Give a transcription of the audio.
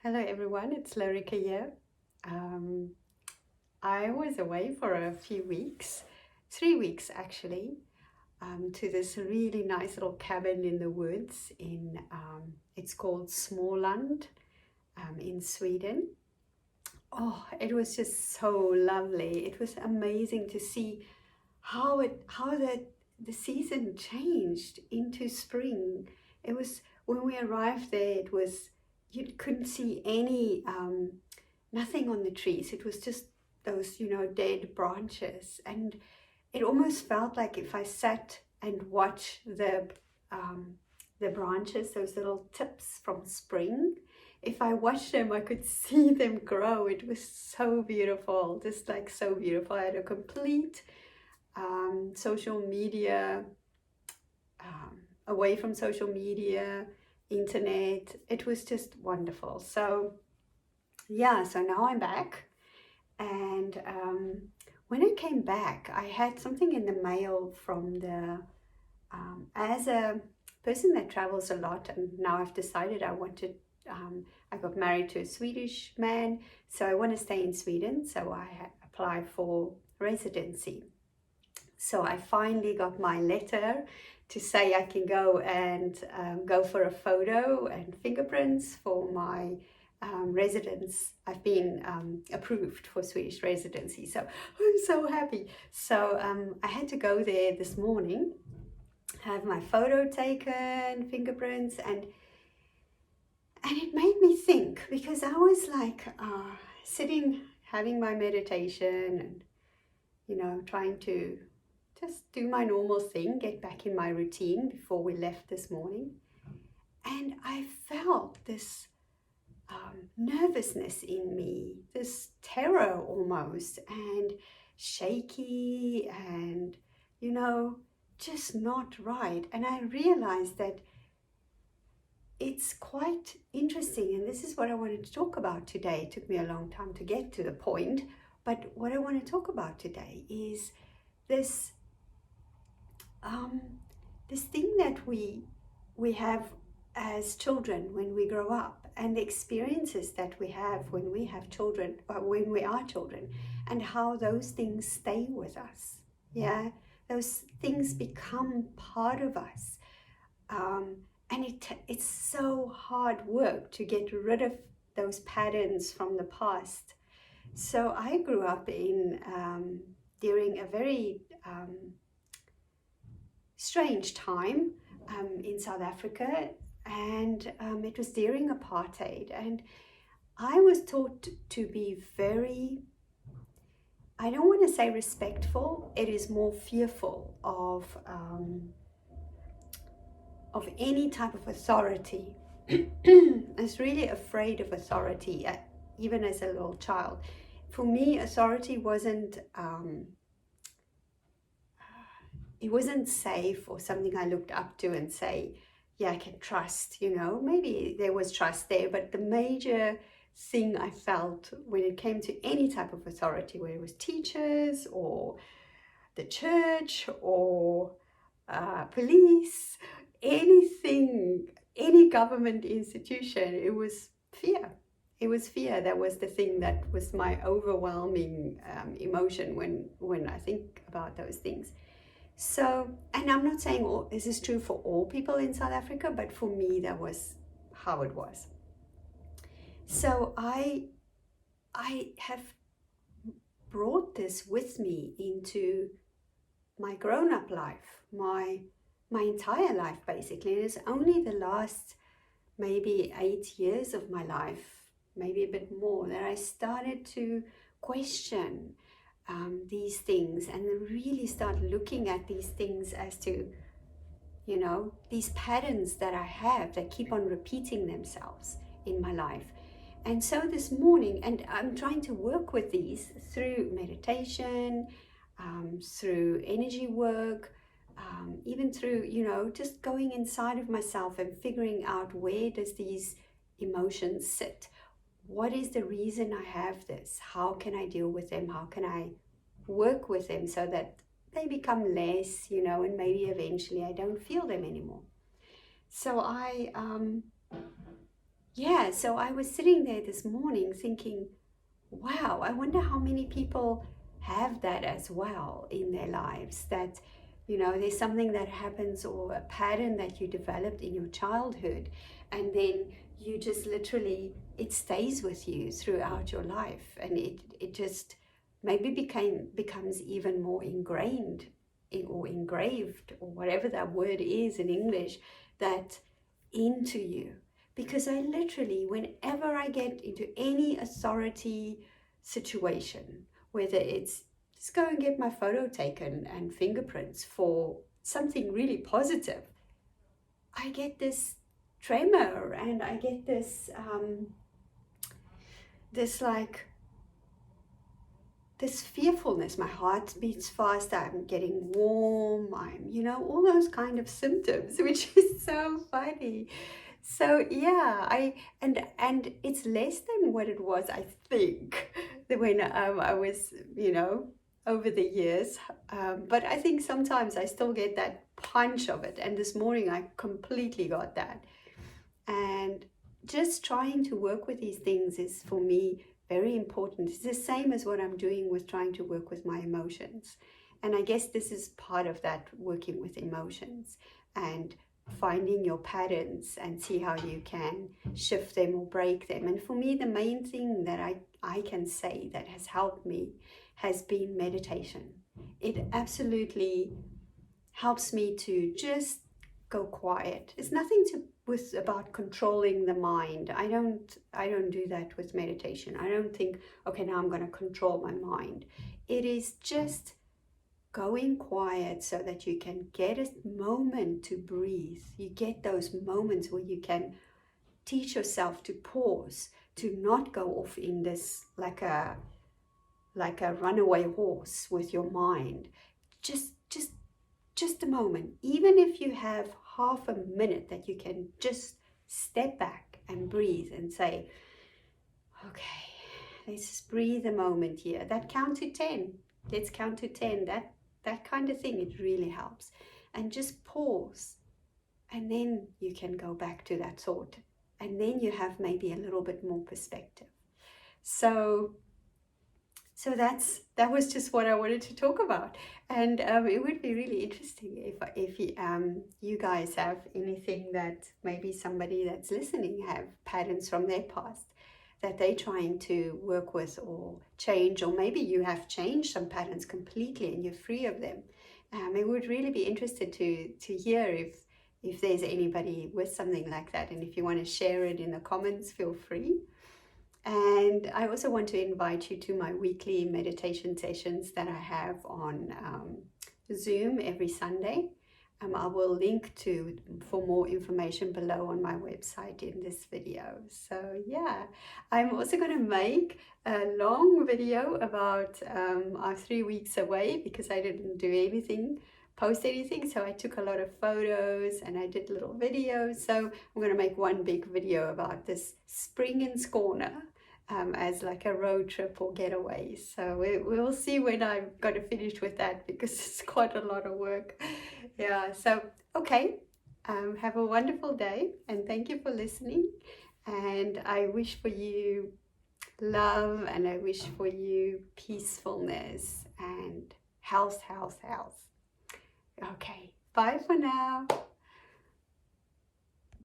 Hello everyone, it's Larika here. Um, I was away for a few weeks, 3 weeks actually, to this really nice little cabin in the woods it's called Småland in Sweden. Oh, it was just so lovely. It was amazing to see how the season changed into spring. It was when we arrived there. It was you couldn't see any nothing on the trees. It was just those dead branches, and it almost felt like if I sat and watched the branches, those little tips from spring. If I watched them, I could see them grow. It was so beautiful, just like so beautiful. I had a complete social media, away from social media, internet. It was just wonderful. So yeah, so now I'm back. And when I came back, I had something in the mail from as a person that travels a lot, and now I've decided I got married to a Swedish man, so I want to stay in Sweden. So I applied for residency. So I finally got my letter to say I can go and go for a photo and fingerprints for my residence. I've been approved for Swedish residency, so I'm so happy. So I had to go there this morning, have my photo taken, fingerprints, and it made me think, because I was like sitting having my meditation and trying to just do my normal thing, get back in my routine before we left this morning. And I felt this nervousness in me, this terror almost, and shaky and, just not right. And I realized that it's quite interesting. And this is what I wanted to talk about today. It took me a long time to get to the point. But what I want to talk about today is this this thing that we have as children when we grow up, and the experiences that we have when we have children, or when we are children, and how those things stay with us. Yeah, those things become part of us, and it's so hard work to get rid of those patterns from the past. So I grew up during a very strange time in South Africa, and it was during apartheid, and I was taught to be very, I don't want to say respectful, it is more fearful of any type of authority. I was really afraid of authority, even as a little child. For me, authority wasn't it wasn't safe or something I looked up to and say, yeah, I can trust, maybe there was trust there, but the major thing I felt when it came to any type of authority, whether it was teachers or the church or police, anything, any government institution, it was fear. It was fear. That was the thing that was my overwhelming emotion when I think about those things. So, and I'm not saying this is true for all people in South Africa, but for me, that was how it was. So I have brought this with me into my grown-up life, my entire life, basically. And it's only the last maybe 8 years of my life, maybe a bit more, that I started to question these things and really start looking at these things as to, these patterns that I have that keep on repeating themselves in my life. And so this morning, and I'm trying to work with these through meditation, through energy work, even through, just going inside of myself and figuring out, where does these emotions sit? What is the reason I have this? How can I deal with them? How can I work with them so that they become less, and maybe eventually I don't feel them anymore. So I yeah, so I was sitting there this morning thinking, wow, I wonder how many people have that as well in their lives. That, there's something that happens or a pattern that you developed in your childhood, and then you just literally, it stays with you throughout your life, and it just maybe becomes even more ingrained or engraved or whatever that word is in English, that into you. Because I literally, whenever I get into any authority situation, whether it's just go and get my photo taken and fingerprints for something really positive, I get this tremor and I get this like this fearfulness. My heart beats fast, I'm getting warm, all those kind of symptoms, which is so funny. So yeah, and it's less than what it was, I think, when I was, over the years. But I think sometimes I still get that punch of it. And this morning I completely got that. And just trying to work with these things is for me very important. It's the same as what I'm doing with trying to work with my emotions. And I guess this is part of that, working with emotions and finding your patterns and see how you can shift them or break them. And for me, the main thing that I can say that has helped me has been meditation. It absolutely helps me to just go quiet. It's nothing to with about controlling the mind. I don't do that with meditation. I don't think, okay, now I'm going to control my mind. It is just going quiet so that you can get a moment to breathe. You get those moments where you can teach yourself to pause, to not go off in this like a runaway horse with your mind. Just a moment, even if you have half a minute that you can just step back and breathe and say, okay, let's just breathe a moment here. That count to 10. Let's count to 10. That kind of thing, it really helps. And just pause. And then you can go back to that thought. And then you have maybe a little bit more perspective. So that was just what I wanted to talk about. And it would be really interesting if you guys have anything that maybe somebody that's listening have patterns from their past that they're trying to work with or change, or maybe you have changed some patterns completely and you're free of them. It would really be interested to hear if there's anybody with something like that, and if you want to share it in the comments, feel free. And I also want to invite you to my weekly meditation sessions that I have on Zoom every Sunday. I will link for more information below on my website in this video. So yeah, I'm also going to make a long video about our 3 weeks away, because I didn't post anything. So I took a lot of photos and I did little videos. So I'm going to make one big video about this spring in Skåne. As like a road trip or getaway. So we'll see when I'm going to finish with that, because it's quite a lot of work. Yeah, so okay, have a wonderful day and thank you for listening. And I wish for you love, and I wish for you peacefulness and health. Okay, bye for now.